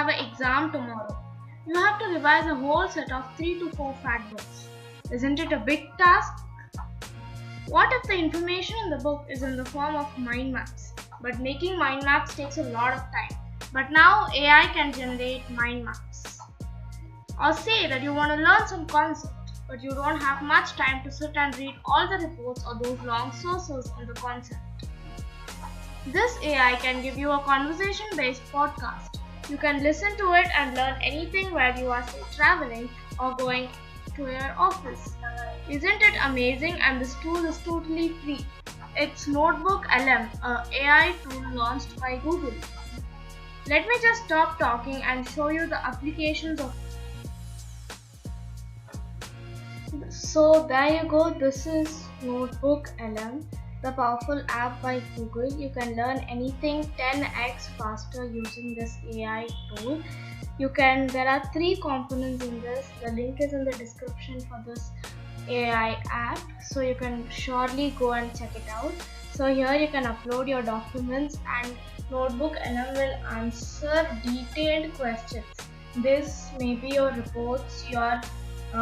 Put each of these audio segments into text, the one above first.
have an exam tomorrow. You have to revise a whole set of 3 to 4 fact books. Isn't it a big task? What if the information in the book is in the form of mind maps? But making mind maps takes a lot of time. But now AI can generate mind maps. Or say that you want to learn some concept, but you don't have much time to sit and read all the reports or those long sources on the concept. This AI can give you a conversation-based podcast. You can listen to it and learn anything while you are, say, traveling or going to your office. Isn't it amazing? And this tool is totally free. It's Notebook LM, a AI tool launched by Google. Let me just stop talking and show you the applications of. So there you go. This is Notebook LM, the powerful app by Google. You can learn anything 10x faster using this AI tool. There are 3 components in this. The link is in the description for this AI app, so you can surely go and check it out. So here you can upload your documents and Notebook LM will answer detailed questions. This may be your reports, your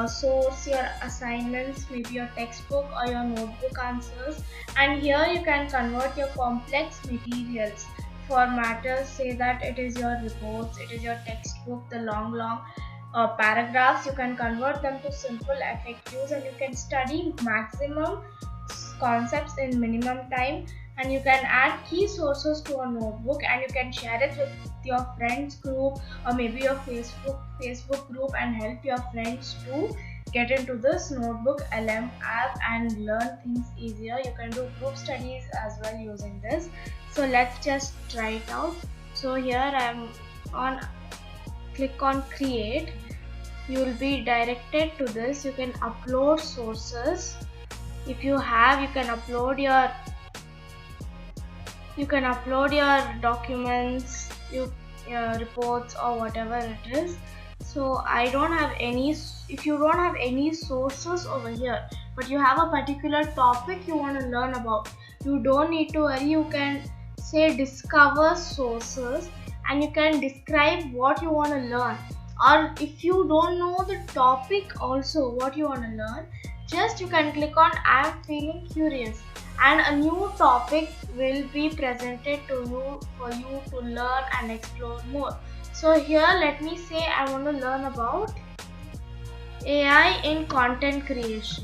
source, your assignments, maybe your textbook or your notebook answers. And here you can convert your complex materials for matters, say that it is your reports, it is your textbook, the long paragraphs. You can convert them to simple FAQs and you can study maximum concepts in minimum time. And you can add key sources to a notebook and you can share it with your friends group or maybe your Facebook group and help your friends to get into this Notebook LM app and learn things easier. You can do group studies as well using this. So let's just try it out. So here I am click on create. You will be directed to this. You can upload sources. If you have, you can upload your documents, your reports or whatever it is. So I don't have any. If you don't have any sources over here, but you have a particular topic you want to learn about, you don't need to worry. You can say discover sources and you can describe what you want to learn. Or if you don't know the topic also what you want to learn, just you can click on I am feeling curious and a new topic will be presented to you for you to learn and explore more. So here let me say I want to learn about AI in content creation.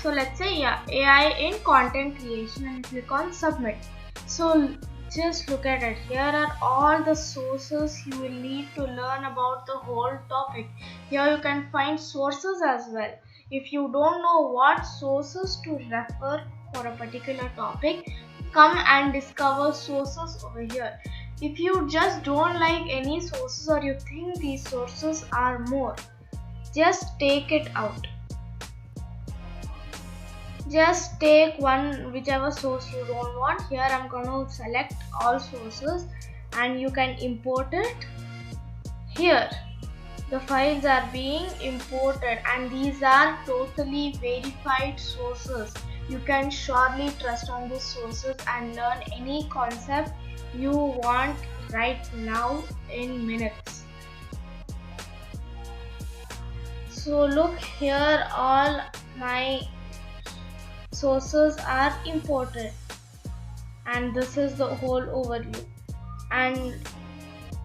So let's say AI in content creation and click on submit. So just look at it. Here are all the sources you will need to learn about the whole topic. Here you can find sources as well. If you don't know what sources to refer for a particular topic, come and discover sources over here. If you just don't like any sources or you think these sources are more, just take it out. Just take one, whichever source you don't want. Here I'm going to select all sources and you can import it. Here the files are being imported and these are totally verified sources. You can surely trust on these sources and learn any concept you want right now in minutes. So look here, all my sources are imported and this is the whole overview and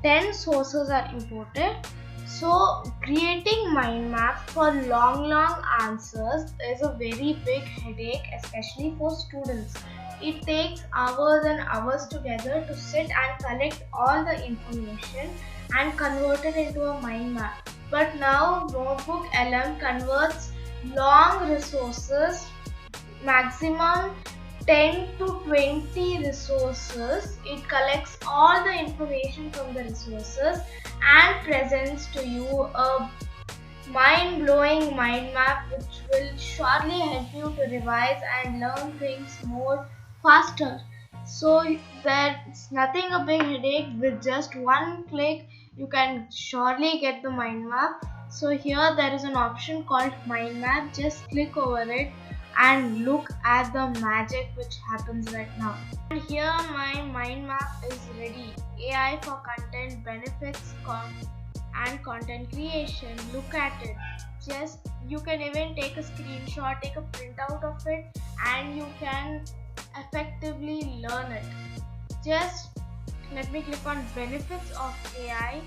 10 sources are imported. So creating mind maps for long answers is a very big headache, especially for students. It takes hours and hours together to sit and collect all the information and convert it into a mind map. But now Notebook LM converts long resources, maximum 10 to 20 resources. It collects all the information from the resources and presents to you a mind-blowing mind map which will surely help you to revise and learn things more faster. So there's nothing a big headache. With just one click you can surely get the mind map. So here there is an option called mind map. Just click over it and look at the magic which happens right now. And here my mind map is ready. AI for content benefits and content creation. Look at it. Just you can even take a screenshot, take a printout of it, and you can effectively learn it. Just let me click on benefits of AI.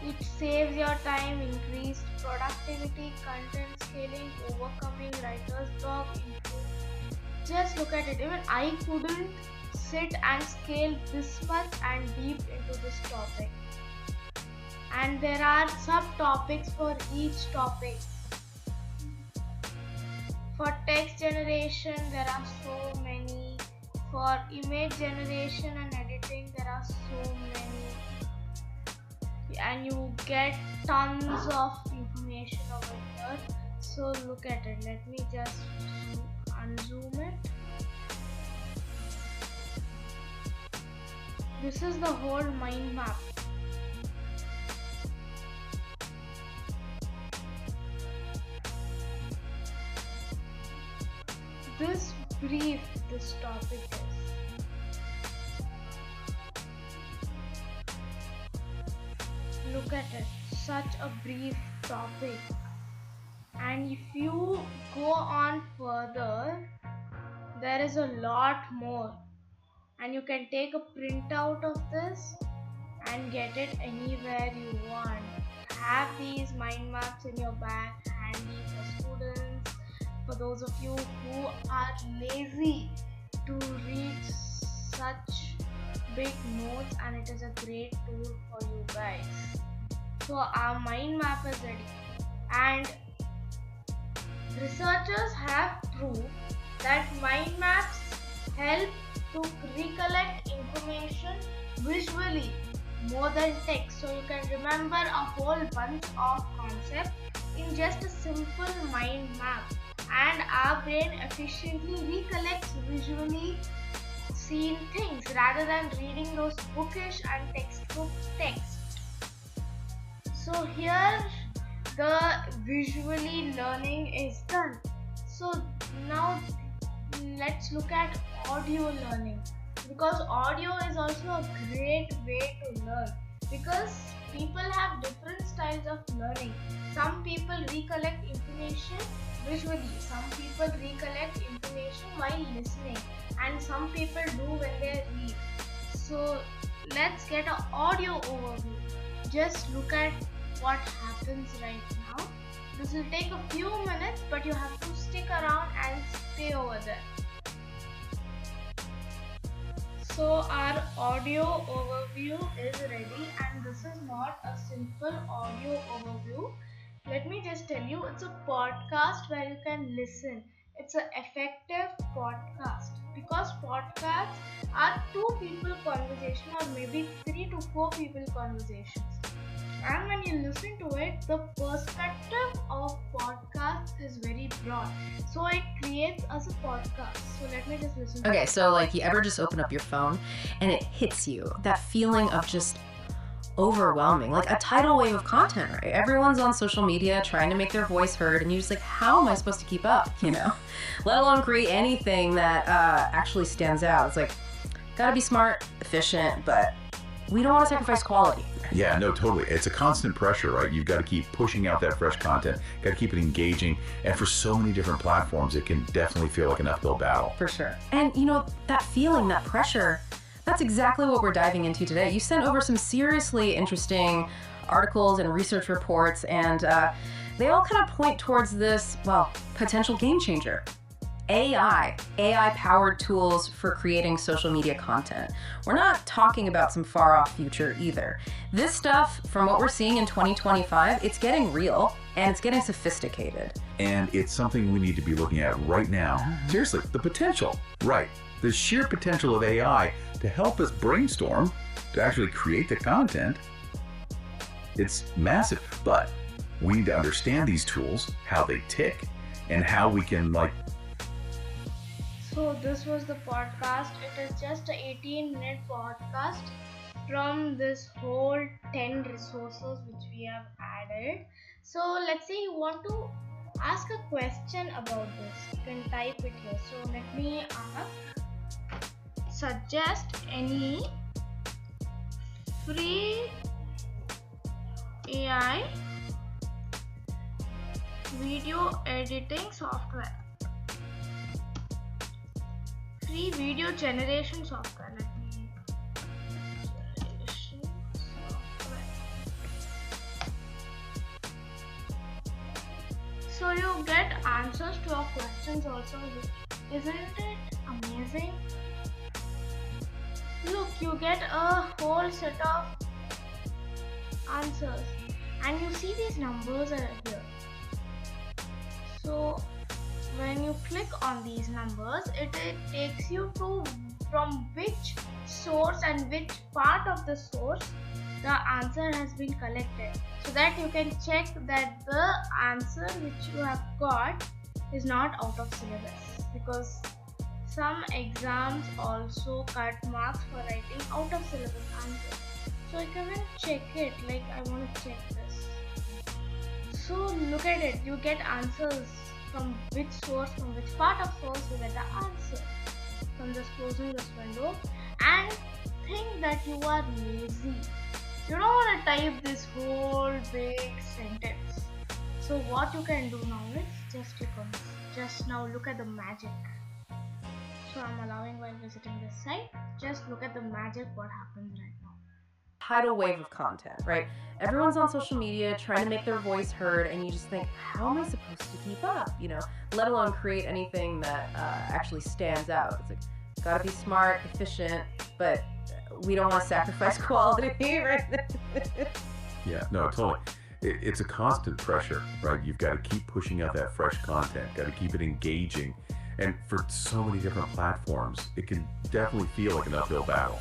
It saves your time, increased productivity, content scaling, overcoming writer's block. Just look at it. Even I couldn't sit and scale this much and deep into this topic. And there are subtopics for each topic. For text generation, there are so many. For image generation and editing, there are so many. And you get tons of information over here. So look at it. Let me just unzoom it. This is the whole mind map. This brief this topic is. Look at it, such a brief topic. And if you go on further, there is a lot more. And you can take a printout of this and get it anywhere you want. Have these mind maps in your bag handy for students, for those of you who are lazy to read such big notes, and it is a great tool for you guys. So our mind map is ready, and researchers have proved that mind maps help to recollect information visually more than text. So you can remember a whole bunch of concepts in just a simple mind map, and our brain efficiently recollects visually seen things rather than reading those bookish and textbook text. So here the visually learning is done. So now let's look at audio learning, because audio is also a great way to learn, because people have different styles of learning. Some people recollect information visually, some people recollect information while listening, and some people do when they read. So let's get an audio overview. Just look at what happens right now. This will take a few minutes, but you have to stick around and stay over there. So our audio overview is ready, and this is not a simple audio overview. Let me just tell you, it's a podcast where you can listen. It's an effective podcast, because podcasts are two people conversation, or maybe 3 to 4 people conversations. And when you listen to it, the perspective of podcast is very broad. So it creates as a podcast. So let me just listen to Okay, it. so like you ever just open up your phone and it hits you, that feeling of just overwhelming, like a tidal wave of content, right? Everyone's on social media trying to make their voice heard, and you're just like, how am I supposed to keep up, Let alone create anything that actually stands out. It's like, gotta be smart, efficient, but we don't want to sacrifice quality. Yeah, no, totally. It's a constant pressure, right? You've got to keep pushing out that fresh content, got to keep it engaging. And for so many different platforms, it can definitely feel like an uphill battle. For sure. And that feeling, that pressure, that's exactly what we're diving into today. You sent over some seriously interesting articles and research reports, and they all kind of point towards this, potential game changer. AI-powered tools for creating social media content. We're not talking about some far-off future either. This stuff, from what we're seeing in 2025, it's getting real and it's getting sophisticated. And it's something we need to be looking at right now. Seriously, the potential, right? The sheer potential of AI to help us brainstorm, to actually create the content, it's massive. But we need to understand these tools, how they tick, and how we can So this was the podcast. It is just an 18-minute podcast from this whole 10 resources which we have added. So let's say you want to ask a question about this. You can type it here. So let me ask, suggest any free AI video editing software. Free video generation software. Let me generation software. So you get answers to your questions also. Isn't it amazing? Look, you get a whole set of answers, and you see these numbers are here. So when you click on these numbers, it takes you to from which source and which part of the source the answer has been collected, so that you can check that the answer which you have got is not out of syllabus, because some exams also cut marks for writing out of syllabus answers. So you can check it, like I want to check this. So look at it, you get answers from which source, from which part of source you get the answer. So I'm just closing this window, and think that you are lazy. You don't want to type this whole big sentence. So what you can do now is just click on this. Just now look at the magic. So I'm allowing while visiting this site. Just look at the magic what happens right now. Tidal wave of content, right? Everyone's on social media trying to make their voice heard, and you just think, how am I supposed to keep up? You know, let alone create anything that actually stands out. It's like, gotta be smart, efficient, but we don't want to sacrifice quality, right? Yeah, no, totally. It's a constant pressure, right? You've got to keep pushing out that fresh content, got to keep it engaging. And for so many different platforms, it can definitely feel like an uphill battle.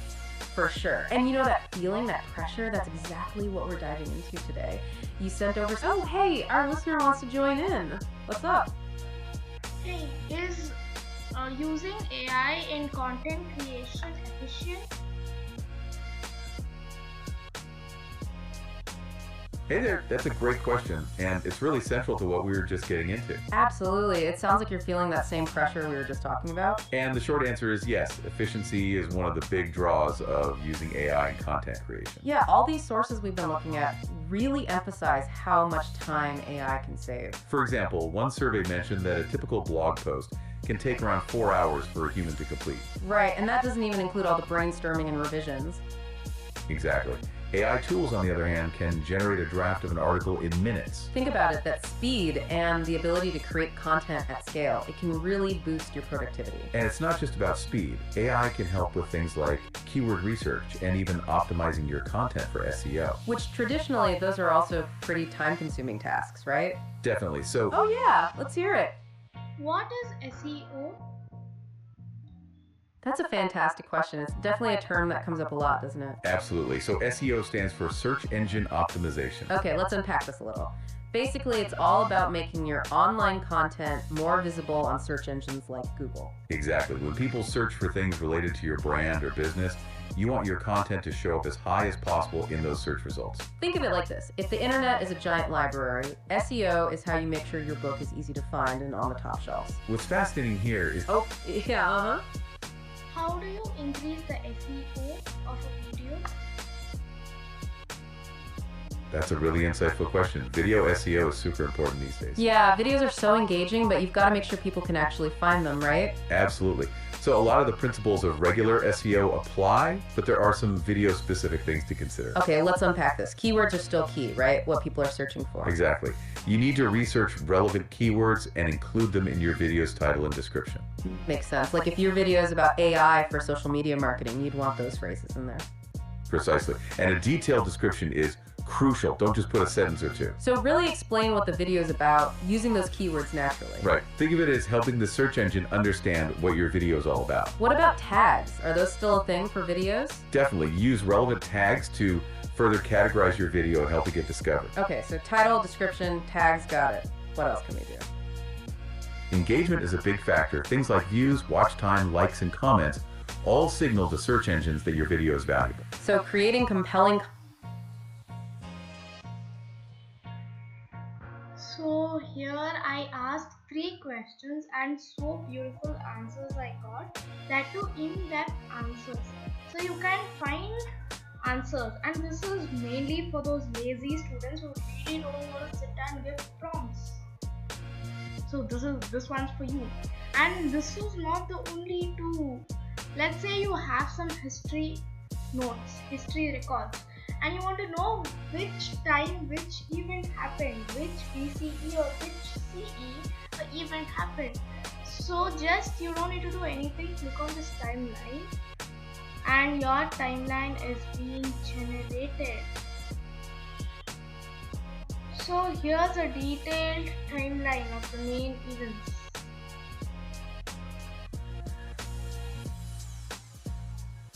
For sure. And you know that feeling, that pressure, that's exactly what we're diving into today. You sent over, oh, hey, our listener wants to join in. What's up? Hey, is using AI in content creation efficient? Hey there, that's a great question, and it's really central to what we were just getting into. Absolutely. It sounds like you're feeling that same pressure we were just talking about. And the short answer is yes, efficiency is one of the big draws of using AI in content creation. Yeah, all these sources we've been looking at really emphasize how much time AI can save. For example, one survey mentioned that a typical blog post can take around 4 hours for a human to complete. Right, and that doesn't even include all the brainstorming and revisions. Exactly. AI tools, on the other hand, can generate a draft of an article in minutes. Think about it, that speed and the ability to create content at scale, it can really boost your productivity. And it's not just about speed. AI can help with things like keyword research and even optimizing your content for SEO. Which traditionally, those are also pretty time-consuming tasks, right? Definitely. So, oh yeah, let's hear it. What is SEO? That's a fantastic question. It's definitely a term that comes up a lot, doesn't it? absolutely. So SEO stands for search engine optimization. Okay, let's unpack this a little. Basically, it's all about making your online content more visible on search engines like Google. Exactly. When people search for things related to your brand or business, you want your content to show up as high as possible in those search results. Think of it like this. If the internet is a giant library, SEO is how you make sure your book is easy to find and on the top shelves. What's fascinating here is... Oh, yeah, uh-huh. How do you increase the SEO of a video? That's a really insightful question. Video SEO is super important these days. Yeah, videos are so engaging, but you've got to make sure people can actually find them, right? Absolutely. So a lot of the principles of regular SEO apply, but there are some video-specific things to consider. Okay, let's unpack this. Keywords are still key, right? What people are searching for. Exactly. You need to research relevant keywords and include them in your video's title and description. Makes sense. Like if your video is about AI for social media marketing, you'd want those phrases in there. Precisely. And a detailed description is crucial. Don't just put a sentence or two. So really explain what the video is about using those keywords naturally. Right. Think of it as helping the search engine understand what your video is all about. What about tags? Are those still a thing for videos? Definitely. Use relevant tags to further categorize your video and help it get discovered. Okay, so title, description, tags, got it. What else can we do? Engagement is a big factor. Things like views, watch time, likes, and comments all signal to search engines that your video is valuable. So creating compelling... So here I asked 3 questions and so beautiful answers I got, that too in-depth answers. So you can find answers, and this is mainly for those lazy students who really don't want to sit and give prompts. So this one's for you. And this is not the only two. Let's say you have some history notes, history records, and you want to know which time which event happened, which BCE or which CE event happened. So just you don't need to do anything, click on this timeline and your timeline is being generated. So here's a detailed timeline of the main events.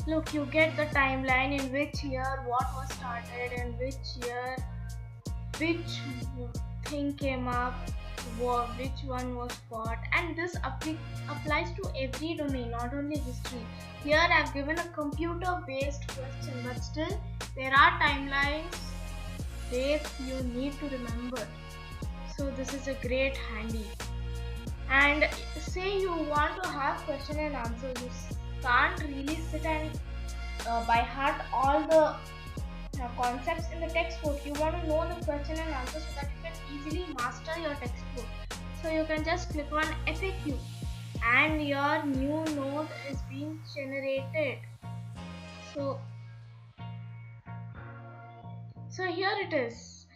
Look, you get the timeline in which year what was started, and which year which thing came up, which one was fought, and this applies to every domain, not only history. Here I've given a computer based question, but still there are timelines, dates you need to remember. So this is a great handy. And say you want to have question and answer, you can't really sit and by heart all the concepts in the textbook. You want to know the question and answer so that you can easily master your textbook. So you can just click on FAQ and your new note is being generated. So here it is,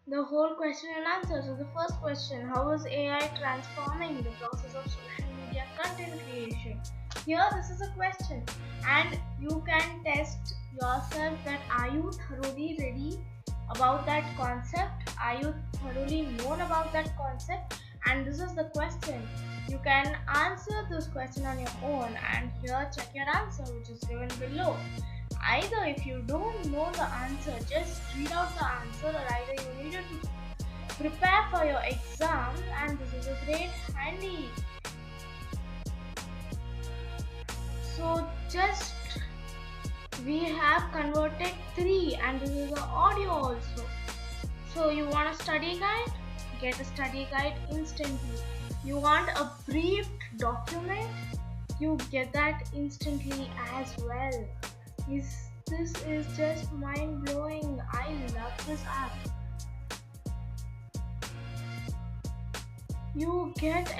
the whole question and answer. So the first question, how is AI transforming the process of social media content creation? Here this is a question, and you can test yourself that are you thoroughly ready about that concept, are you thoroughly known about that concept, and this is the question. You can answer this question on your own, and here check your answer which is given below. Either if you don't know the answer, just read out the answer, or either you needed to prepare for your exam, and this is a great handy. So just we have converted 3, and this is the audio also. So you want a study guide? Get a study guide instantly. You want a briefed document? You get that instantly as well. This is just mind blowing. I love this app. You get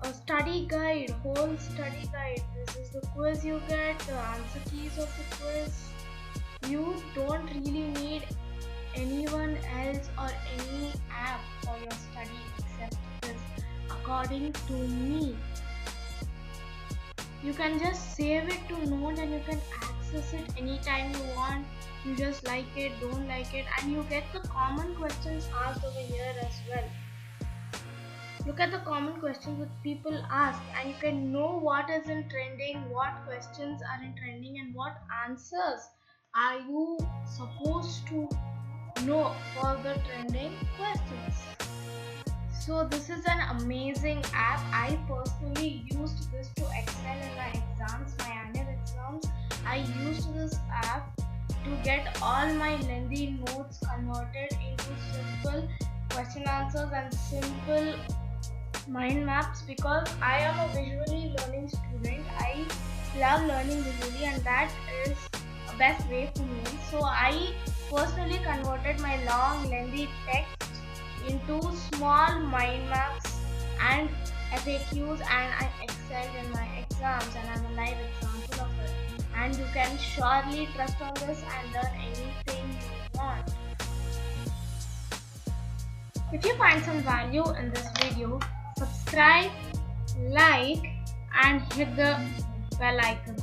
a study guide, whole study guide. This is the quiz you get, the answer keys of the quiz. You don't really need anyone else or any app for your study except this, according to me. You can just save it to note and you can access it anytime you want. You just like it, don't like it, and you get the common questions asked over here as well. Look at the common questions that people ask, and you can know what is in trending, what questions are in trending, and what answers are you supposed to know for the trending questions. So this is an amazing app. I personally used this to excel in my exams, my annual exams. I used this app to get all my lengthy notes converted into simple question answers and simple mind maps, because I am a visually learning student. I love learning visually, and that is the best way for me. So I personally converted my long lengthy text into small mind maps and FAQs, and I excelled in my exams, and I'm a live example of it. And you can surely trust on this and learn anything you want. If you find some value in this video, subscribe, like, and hit the bell icon.